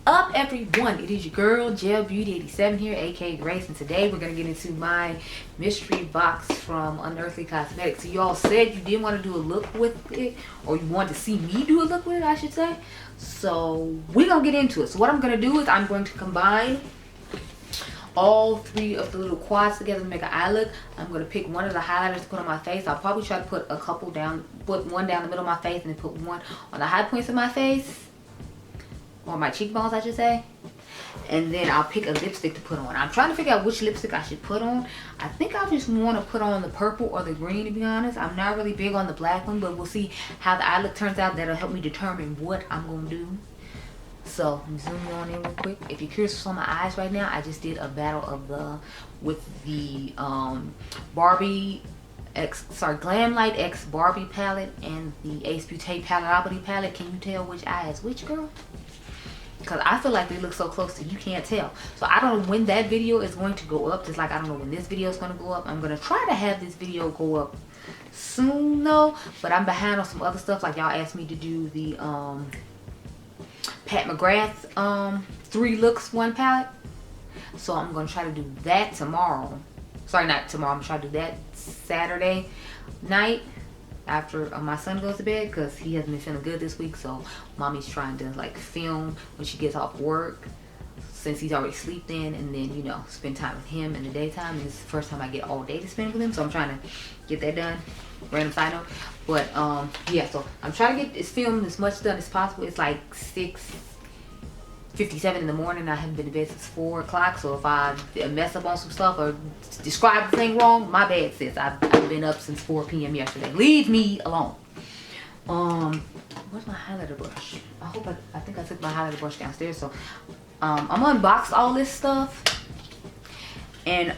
up, everyone? It is your girl Gel Beauty 87 here, aka Grace, and today we're gonna get into my mystery box from Unearthly Cosmetics. So y'all said you didn't want to do a look with it, or you wanted to see me do a look with it, I should say. So we're gonna get into it. So what I'm gonna do is I'm going to combine all three of the little quads together to make an eye look. I'm going to pick one of the highlighters to put on my face. I'll probably try to put a couple down, put one down the middle of my face and then put one on the high points of my face, or my cheekbones I should say. And then I'll pick a lipstick to put on. I'm trying to figure out which lipstick I should put on. I think I just want to put on the purple or the green, to be honest. I'm not really big on the black one, but we'll see how the eye look turns out. That'll help me determine what I'm going to do. So I'm zooming on in real quick. If you're curious what's on my eyes right now, I just did a battle of with the Barbie Glam Light X Barbie palette and the Ace Beauty Palatability palette. Can you tell which eye is which, girl? Because I feel like they look so close that you can't tell. So I don't know when that video is going to go up, just like I don't know when this video is going to go up. I'm going to try to have this video go up soon though, but I'm behind on some other stuff. Like y'all asked me to do the Pat McGrath 3 looks 1 palette, so I'm gonna try to do that tomorrow. Sorry, not tomorrow. I'm gonna try to do that Saturday night after my son goes to bed, because he hasn't been feeling good this week. So mommy's trying to like film when she gets off work, since he's already slept in, and then, you know, spend time with him in the daytime. And this is the first time I get all day to spend with him, so I'm trying to get that done. Random side note. But yeah, so I'm trying to get this film as much done as possible. It's like 6:57 in the morning. I haven't been to bed since 4 o'clock. So if I mess up on some stuff or describe the thing wrong, my bad, sis. I've been up since 4 p.m. yesterday. Leave me alone. Where's my highlighter brush? I think I took my highlighter brush downstairs. So I'm gonna unbox all this stuff and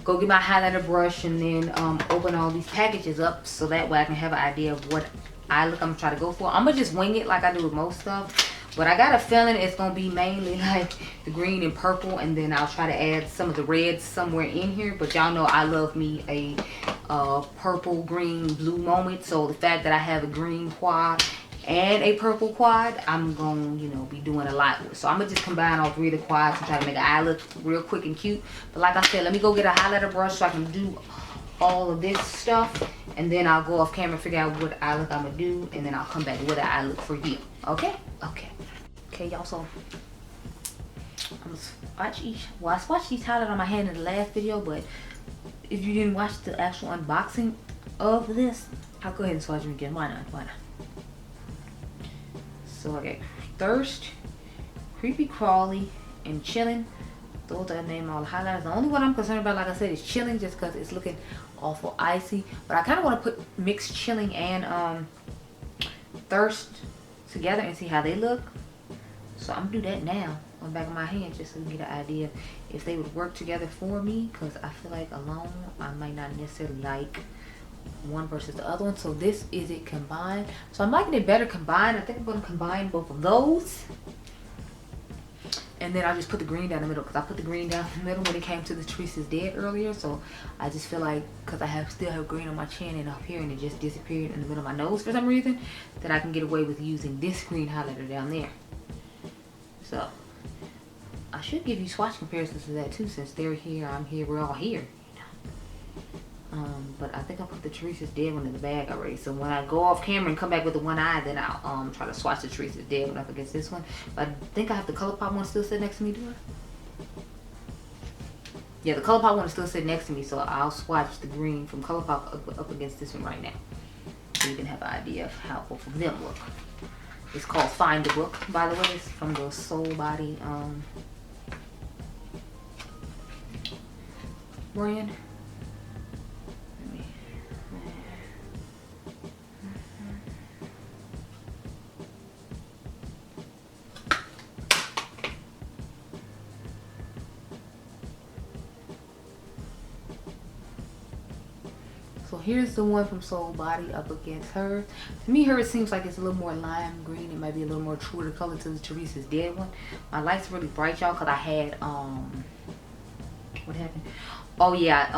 go get my highlighter brush, and then open all these packages up so that way I can have an idea of what eye look I'm gonna try to go for. I'm gonna just wing it like I do with most stuff, but I got a feeling it's gonna be mainly like the green and purple, and then I'll try to add some of the reds somewhere in here. But y'all know I love me a purple, green, blue moment, so the fact that I have a green quad and a purple quad, I'm gonna, you know, be doing a lot with. So I'm gonna just combine all three of the quads and try to make an eye look real quick and cute. But like I said, let me go get a highlighter brush so I can do all of this stuff, and then I'll go off camera and figure out what eye look I'm gonna do, and then I'll come back with an eye look for you. Okay y'all. So I'm gonna swatch each. Well, I swatched each highlight on my hand in the last video, but if you didn't watch the actual unboxing of this, I'll go ahead and swatch them again. Why not? So I got Thirst, Creepy Crawly, and Chillin'. Those are the name of all the highlighters. The only one I'm concerned about, like I said, is Chillin', just because it's looking awful icy. But I kind of want to mix Chillin' and Thirst together and see how they look. So I'm gonna do that now on the back of my hand, just so we can get an idea if they would work together for me, because I feel like alone I might not necessarily like one versus the other one. So this is it combined. So I'm liking it better combined. I think I'm going to combine both of those, and then I'll just put the green down the middle, because I put the green down the middle when it came to the Teresa's Dead earlier. So I just feel like, because I still have green on my chin and up here, and it just disappeared in the middle of my nose for some reason, that I can get away with using this green highlighter down there. So I should give you swatch comparisons to that too, since they're here, I'm here, we're all here. But I think I put the Teresa's Dead one in the bag already. So when I go off camera and come back with the one eye, then I'll try to swatch the Teresa's Dead one up against this one. But I think I have the ColourPop one still sitting next to me, do I? Yeah, the ColourPop one is still sitting next to me, so I'll swatch the green from ColourPop up against this one right now, so you can have an idea of how both of them look. It's called Find the Book, by the way. It's from the Soul Body brand. So here's the one from Soul Body up against her. To me, hers seems like it's a little more lime green. It might be a little more true to color to the Teresa's Dead one. My light's really bright, y'all, because I had what happened? Oh yeah,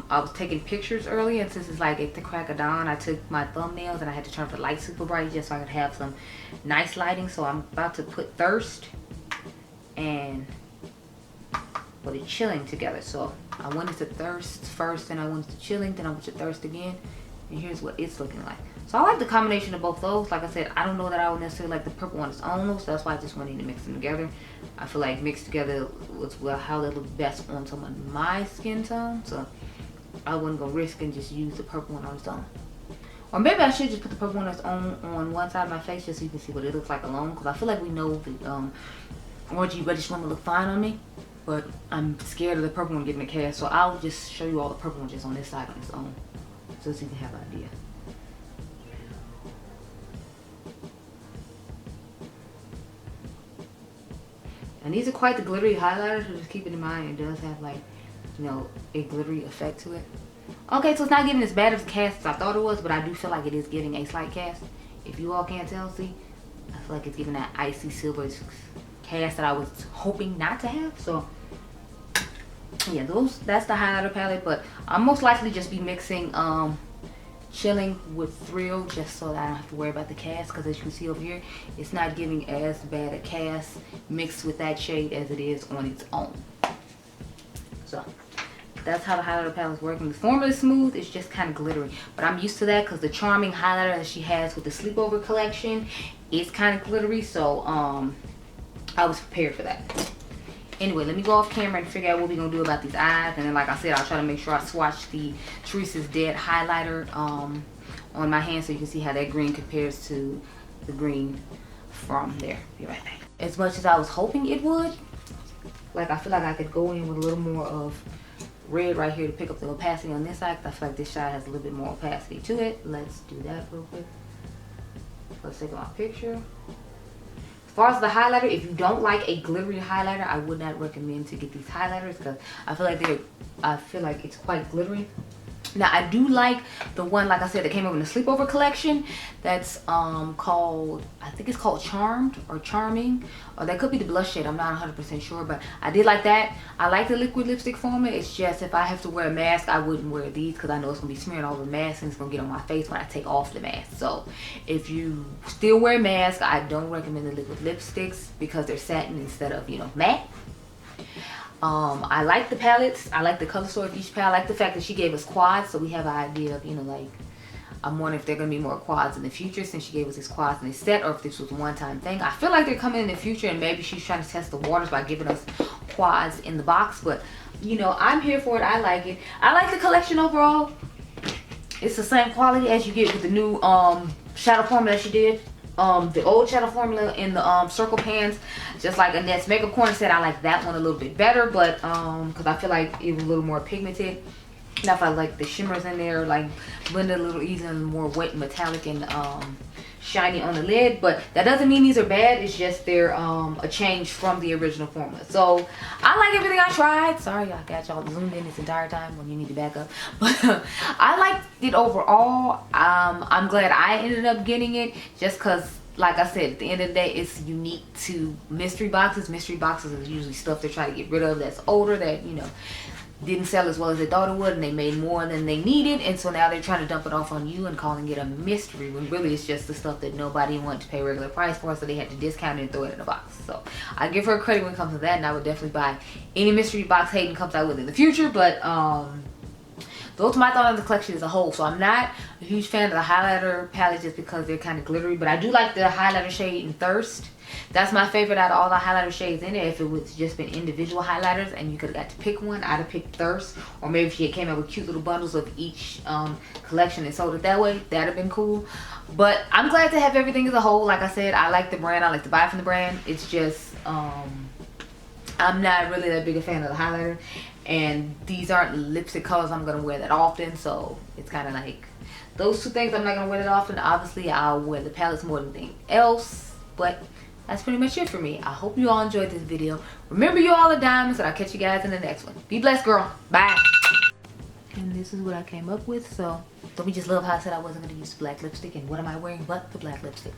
I was taking pictures earlier, and since it's like at the crack of dawn, I took my thumbnails and I had to turn the light super bright just so I could have some nice lighting. So I'm about to put Thirst and the Chilling together. So I went into Thirst first, then I went to Chilling, then I went to Thirst again, and here's what it's looking like. So I like the combination of both those. Like I said, I don't know that I would necessarily like the purple on its own though, so that's why I just wanted to mix them together. I feel like mixed together was how they look best on someone my skin tone, so I wouldn't go risk and just use the purple one on its own. Or maybe I should just put the purple one on its own on one side of my face just so you can see what it looks like alone, because I feel like we know the orangey reddish one will look fine on me, but I'm scared of the purple one getting a cast, so I'll just show you all the purple ones just on this side on its own, so you can have an idea. And these are quite the glittery highlighters, so just keep it in mind. It does have like, you know, a glittery effect to it. Okay, so it's not giving as bad of a cast as I thought it was, but I do feel like it is giving a slight cast. If you all can't tell, see, I feel like it's giving that icy silver cast that I was hoping not to have. So yeah, that's the highlighter palette, but I'll most likely just be mixing Chilling with Thrill just so that I don't have to worry about the cast, because as you can see over here, it's not giving as bad a cast mixed with that shade as it is on its own. So that's how the highlighter palette is working. The formula is smooth, it's just kind of glittery, but I'm used to that because the Charming highlighter that she has with the Sleepover collection is kind of glittery, so I was prepared for that. Anyway, let me go off camera and figure out what we're going to do about these eyes. And then, like I said, I'll try to make sure I swatch the Teresa's Dead highlighter on my hand so you can see how that green compares to the green from there. Be right back. As much as I was hoping it would, like I feel like I could go in with a little more of red right here to pick up the opacity on this side, because I feel like this side has a little bit more opacity to it. Let's do that real quick. Let's take my picture. As far as the highlighter, if you don't like a glittery highlighter, I would not recommend to get these highlighters because I feel like it's quite glittery. Now I do like the one, like I said, that came over in the Sleepover collection. That's called, I think it's called Charmed or Charming, or that could be the blush shade. I'm not 100% sure, but I did like that. I like the liquid lipstick formula. It's just if I have to wear a mask, I wouldn't wear these because I know it's gonna be smearing all over the mask and it's gonna get on my face when I take off the mask. So if you still wear a mask, I don't recommend the liquid lipsticks because they're satin instead of, you know, matte. I like the palettes. I like the color story of each palette. I like the fact that she gave us quads, so we have an idea of, you know, like, I'm wondering if they're going to be more quads in the future since she gave us this quads in this set, or if this was a one-time thing. I feel like they're coming in the future, and maybe she's trying to test the waters by giving us quads in the box, but, you know, I'm here for it. I like it. I like the collection overall. It's the same quality as you get with the new shadow formula that she did. The old shadow formula in the circle pans, just like Annette's Makeup Corner said, I like that one a little bit better, but because I feel like it was a little more pigmented. And I felt like the shimmers in there like blended a little easier and more wet and metallic and shiny on the lid. But that doesn't mean these are bad, it's just they're a change from the original formula. So I like everything I tried. Sorry I got y'all zoomed in this entire time when you need to back up, but I liked it overall. I'm glad I ended up getting it just because, like I said, at the end of the day, it's unique to mystery boxes. Mystery boxes is usually stuff they're trying to get rid of that's older, that, you know, didn't sell as well as they thought it would, and they made more than they needed, and so now they're trying to dump it off on you and calling it a mystery when really it's just the stuff that nobody wanted to pay regular price for, so they had to discount it and throw it in a box. So I give her credit when it comes to that, and I would definitely buy any mystery box Hayden comes out with in the future. But those are my thoughts on the collection as a whole. So I'm not a huge fan of the highlighter palette just because they're kind of glittery, but I do like the highlighter shade in Thirst. That's my favorite out of all the highlighter shades in there. If it was just been individual highlighters and you could have got to pick one, I'd have picked Thirst. Or maybe if she came out with cute little bundles of each collection and sold it that way, that'd have been cool. But I'm glad to have everything as a whole. Like I said, I like the brand. I like to buy from the brand. It's just I'm not really that big a fan of the highlighter, and these aren't lipstick colors I'm gonna wear that often, so it's kind of like those two things I'm not gonna wear that often. Obviously I'll wear the palettes more than anything else, but that's pretty much it for me. I hope you all enjoyed this video. Remember, you all are diamonds, and I'll catch you guys in the next one. Be blessed, girl. Bye. And this is what I came up with. So don't we just love how I said I wasn't gonna use black lipstick, and what am I wearing but the black lipstick?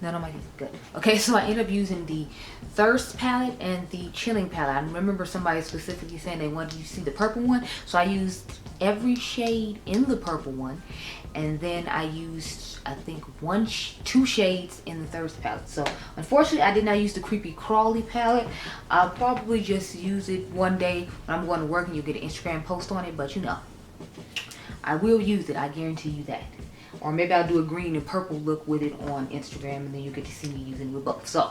None on my teeth. Good. Okay, so I ended up using the Thirst palette and the Chilling palette. I remember somebody specifically saying they wanted you to see the purple one. So I used every shade in the purple one. And then I used, I think, two shades in the Thirst palette. So unfortunately, I did not use the Creepy Crawly palette. I'll probably just use it one day when I'm going to work and you'll get an Instagram post on it. But you know, I will use it. I guarantee you that. Or maybe I'll do a green and purple look with it on Instagram, and then you get to see me using it with both. So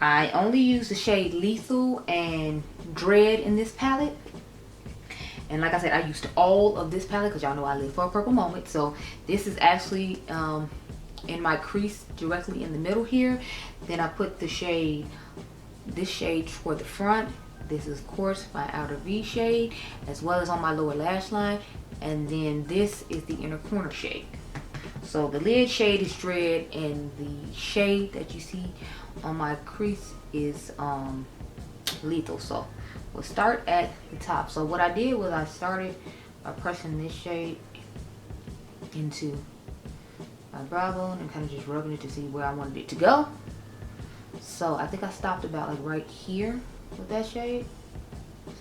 I only use the shade Lethal and Dread in this palette. And like I said, I used all of this palette because y'all know I live for a purple moment. So this is actually in my crease directly in the middle here. Then I put the shade, this shade toward the front. This is, of course, my outer V shade, as well as on my lower lash line. And then this is the inner corner shade. So the lid shade is Dread, and the shade that you see on my crease is Lethal. So we'll start at the top. So what I did was I started by pressing this shade into my brow bone and kind of just rubbing it to see where I wanted it to go. So I think I stopped about like right here with that shade.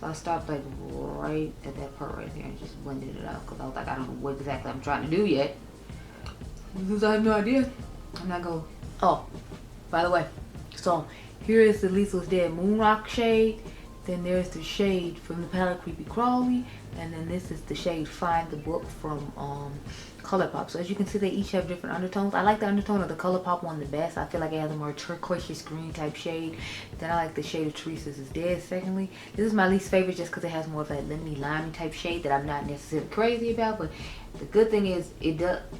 So I stopped like right at that part right there and just blended it out because I was like, I don't know what exactly I'm trying to do yet. Because I have no idea. I'm not going. Oh, by the way, so here is the Lethal's Dead Moon Rock shade. Then there's the shade from the palette Creepy Crawly, and then this is the shade Find the Book from ColourPop. So as you can see, they each have different undertones. I like the undertone of the ColourPop one the best. I feel like it has a more turquoise green type shade. Then I like the shade of Teresa's is Dead. Secondly, this is my least favorite just because it has more of that lemony limey type shade that I'm not necessarily crazy about. But the good thing is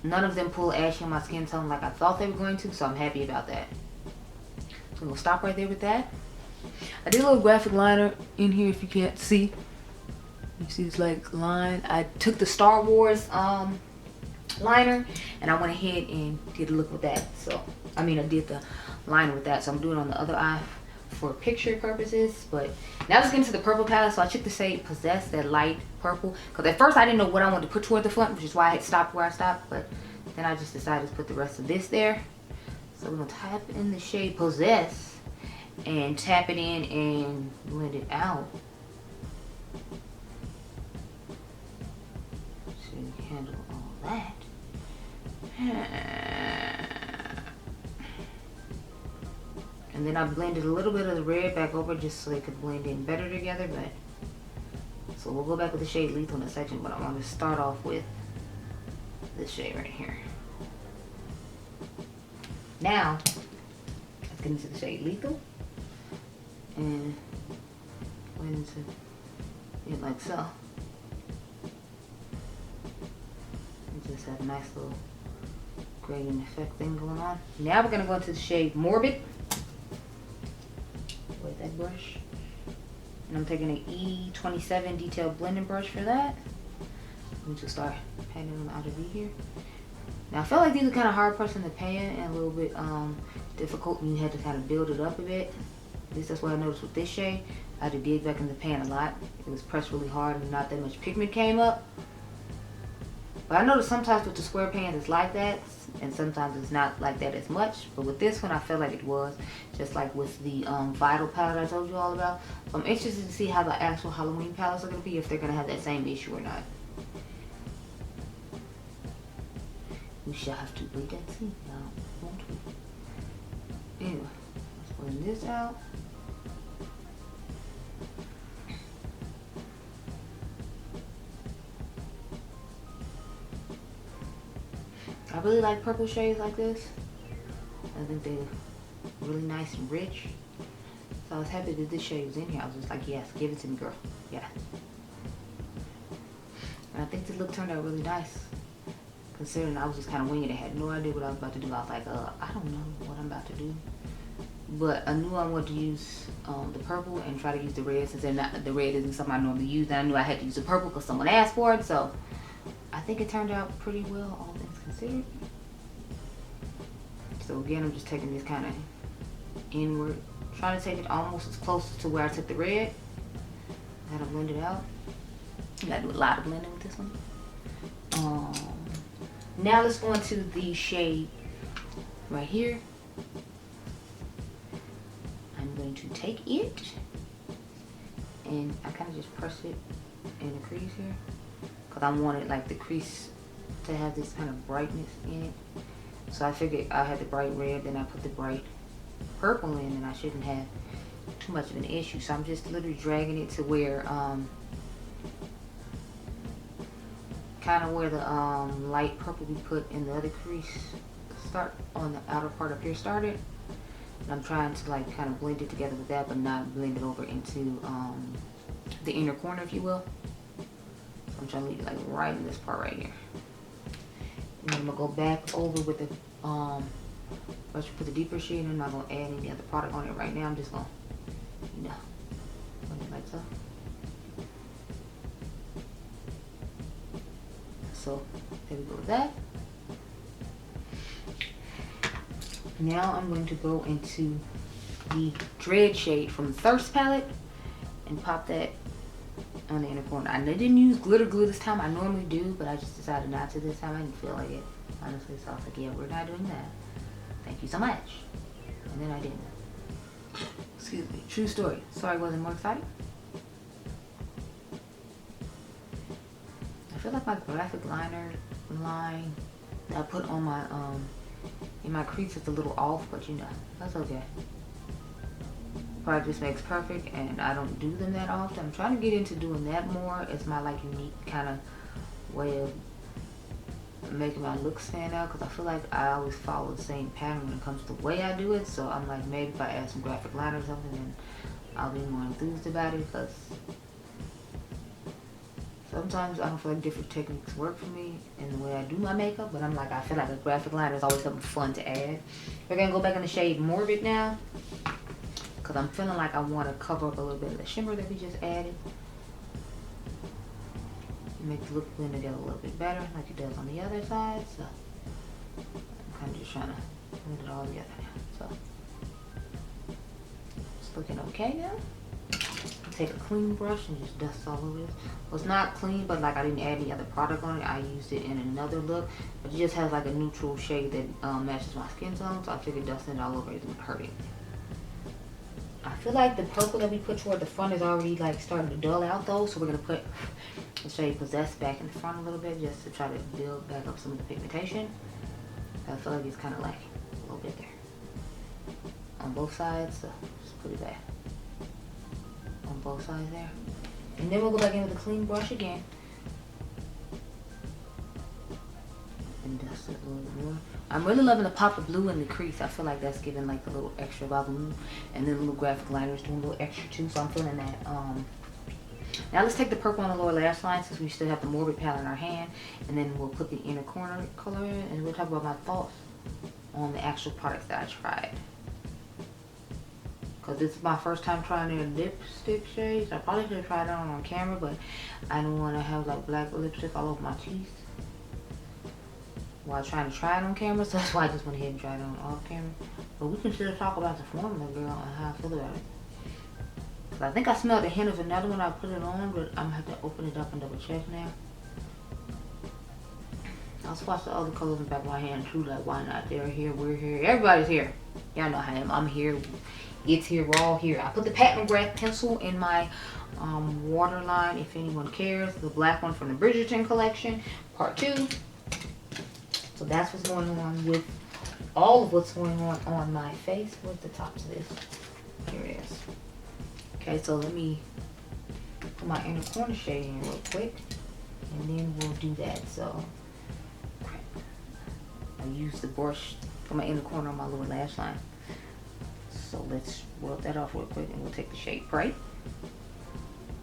none of them pull ashy on my skin tone like I thought they were going to, so I'm happy about that. So we'll stop right there with that. I did a little graphic liner in here if you can't see. You see this like line. I took the Star Wars liner and I went ahead and did a look with that. So I did the liner with that. So I'm doing it on the other eye for picture purposes. But now let's get into the purple palette. So I took the shade Possess, that light purple, because at first I didn't know what I wanted to put toward the front, which is why I had stopped where I stopped. But then I just decided to put the rest of this there. So we're gonna tap in the shade Possess and tap it in and blend it out. So you can handle all that. And then I blended a little bit of the red back over just so they could blend in better together. But so we'll go back with the shade Lethal in a second, but I want to start off with this shade right here. Now let's get into the shade Lethal and blend into it like so. And just have a nice little gradient effect thing going on. Now we're gonna go into the shade Morbid with that brush. And I'm taking an E27 detailed blending brush for that. Let me just start painting on the outer V here. Now I felt like these are kind of hard pressing the pan and a little bit difficult when you had to kind of build it up a bit. At least that's what I noticed with this shade. I had to dig back in the pan a lot. It was pressed really hard and not that much pigment came up. But I noticed sometimes with the square pans it's like that, and sometimes it's not like that as much. But with this one I felt like it was, just like with the Vital palette I told you all about. So I'm interested to see how the actual Halloween palettes are going to be, if they're going to have that same issue or not. We shall have to wait and see now, won't we? Anyway, let's blend this out. I really like purple shades like this. I think they're really nice and rich. So I was happy that this shade was in here. I was just like, yes, give it to me, girl. Yeah. And I think the look turned out really nice. Considering I was just kind of winging it. I had no idea what I was about to do. I was like, I don't know what I'm about to do. But I knew I wanted to use the purple and try to use the red, since the red isn't something I normally use. And I knew I had to use the purple because someone asked for it. So I think it turned out pretty well, all things considered. So again, I'm just taking this kind of inward, trying to take it almost as close to where I took the red. Gotta blend it out. You gotta do a lot of blending with this one. Now let's go into the shade right here. I'm going to take it and I kind of just press it in the crease here because I wanted like the crease to have this kind of brightness in it. So I figured I had the bright red, then I put the bright purple in, and I shouldn't have too much of an issue. So I'm just literally dragging it to where kind of where the light purple we put in the other crease start on the outer part up here started. And I'm trying to like kind of blend it together with that, but not blend it over into the inner corner, if you will. So I'm trying to leave it like right in this part right here. And then I'm gonna go back over with the brush, put the deeper shade in. I'm not gonna add any other product on it right now. I'm just gonna, you know, put it like so. So there we go with that. Now I'm going to go into the Dread shade from the Thirst palette and pop that on the inner corner. I didn't use glitter glue this time. I normally do, but I just decided not to this time. I didn't feel like it, honestly. So I was like, yeah, we're not doing that. Thank you so much. And then I didn't. Excuse me. True story. Sorry I wasn't more excited. I feel like my graphic liner line that I put on my in my crease is a little off, but you know, that's okay. Probably just makes perfect, and I don't do them that often. I'm trying to get into doing that more. It's my like unique kind of way of making my look stand out, because I feel like I always follow the same pattern when it comes to the way I do it. So I'm like, maybe if I add some graphic liner or something, then I'll be more enthused about it, because sometimes I don't feel like different techniques work for me in the way I do my makeup, but I'm like, I feel like a graphic liner is always something fun to add. We're gonna go back in the shade Morbid now, because I'm feeling like I want to cover up a little bit of the shimmer that we just added. Make the look blend together a little bit better, like it does on the other side. So I'm kind of just trying to blend it all together now. So it's looking okay now. Take a clean brush and just dust all over it. Well, it's not clean, but like I didn't add any other product on it. I used it in another look, but it just has like a neutral shade that matches my skin tone. So I figured dusting it all over isn't hurting. I feel like the purple that we put toward the front is already like starting to dull out though. So we're gonna put the shade Possess back in the front a little bit, just to try to build back up some of the pigmentation. I feel like it's kind of like a little bit there on both sides. So just put it back on both sides there, and then we'll go back in with a clean brush again and dust it a little bit more. I'm really loving the pop of blue in the crease. I feel like that's giving like a little extra volume, and then the little graphic liner is doing a little extra too, so I'm feeling that. Now let's take the purple on the lower lash line, since we still have the Morbid palette in our hand, and then we'll put the inner corner color in, and we'll talk about my thoughts on the actual products that I tried. Because this is my first time trying their lipstick shades. I probably should have tried it on camera, but I don't want to have like black lipstick all over my teeth while trying to try it on camera. So that's why I just went ahead and tried it on off camera. But we can still talk about the formula, girl, and how I feel about it. Because I think I smelled a hint of another one I put it on, but I'm going to have to open it up and double check now. I'll swatch the other colors in the back of my hand too, like why not? They're here, we're here, everybody's here. Y'all know how I am. I'm here. It's here, we're all here. I put the Pat McGrath pencil in my waterline, if anyone cares. The black one from the Bridgerton collection, part 2. So that's what's going on with all of what's going on my face. Where's the top to this? Here it is. Okay, so let me put my inner corner shade in real quick, and then we'll do that. So I use the brush for my inner corner on my lower lash line. So let's rub that off real quick, and we'll take the shade Bright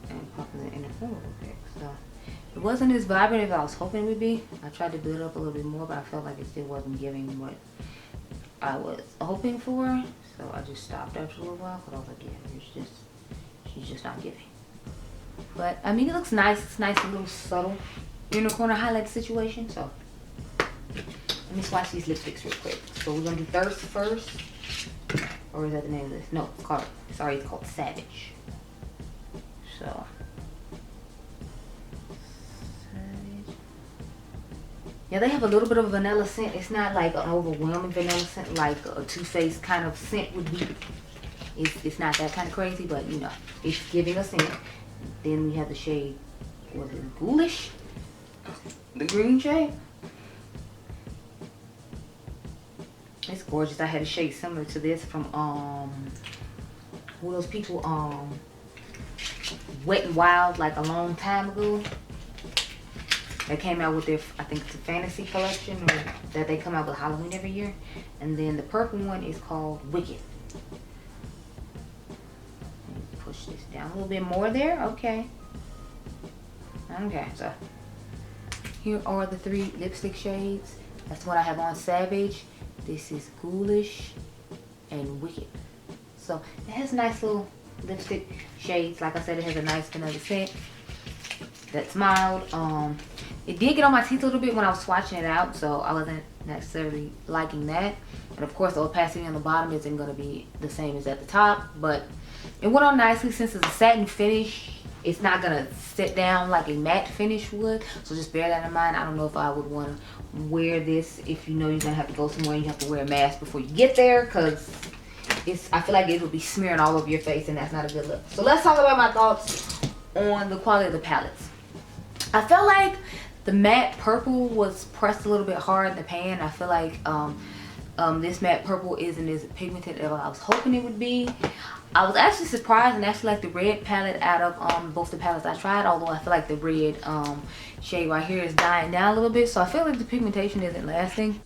and pop in the inner corner real quick. So it wasn't as vibrant as I was hoping it would be. I tried to build up a little bit more, but I felt like it still wasn't giving what I was hoping for. So I just stopped after a little while, because I was like, yeah, she's just not giving. But I mean, it looks nice. It's nice, a little subtle inner corner highlight situation. So let me swatch these lipsticks real quick. So we're gonna do Thirst first. Or is that the name of this? No, it's called, sorry, it's called Savage. So, Savage. Yeah, they have a little bit of vanilla scent. It's not like an overwhelming vanilla scent like a Too Faced kind of scent would be. It's not that kind of crazy, but you know, it's giving a scent. Then we have the shade, was it Ghoulish? The green shade. It's gorgeous. I had a shade similar to this from who are those people, Wet and Wild, like a long time ago. They came out with their, I think it's a fantasy collection, or that they come out with Halloween every year. And then the purple one is called Wicked. Push this down a little bit more there. Okay. Okay, so here are the 3 lipstick shades. That's what I have on, Savage. This is Ghoulish and Wicked. So it has nice little lipstick shades. Like I said, it has a nice vanilla scent that's mild. It did get on my teeth a little bit when I was swatching it out, so I wasn't necessarily liking that. And of course, the opacity on the bottom isn't going to be the same as at the top, but it went on nicely. Since it's a satin finish, it's not going to sit down like a matte finish would, so just bear that in mind. I don't know if I would want to wear this if you know you're going to have to go somewhere and you have to wear a mask before you get there, because I feel like it will be smearing all over your face, and that's not a good look. So let's talk about my thoughts on the quality of the palettes. I felt like the matte purple was pressed a little bit hard in the pan. I feel like this matte purple isn't as pigmented as I was hoping it would be. I was actually surprised and actually like the red palette out of both the palettes I tried, although I feel like the red shade right here is dying down a little bit, so I feel like the pigmentation isn't lasting.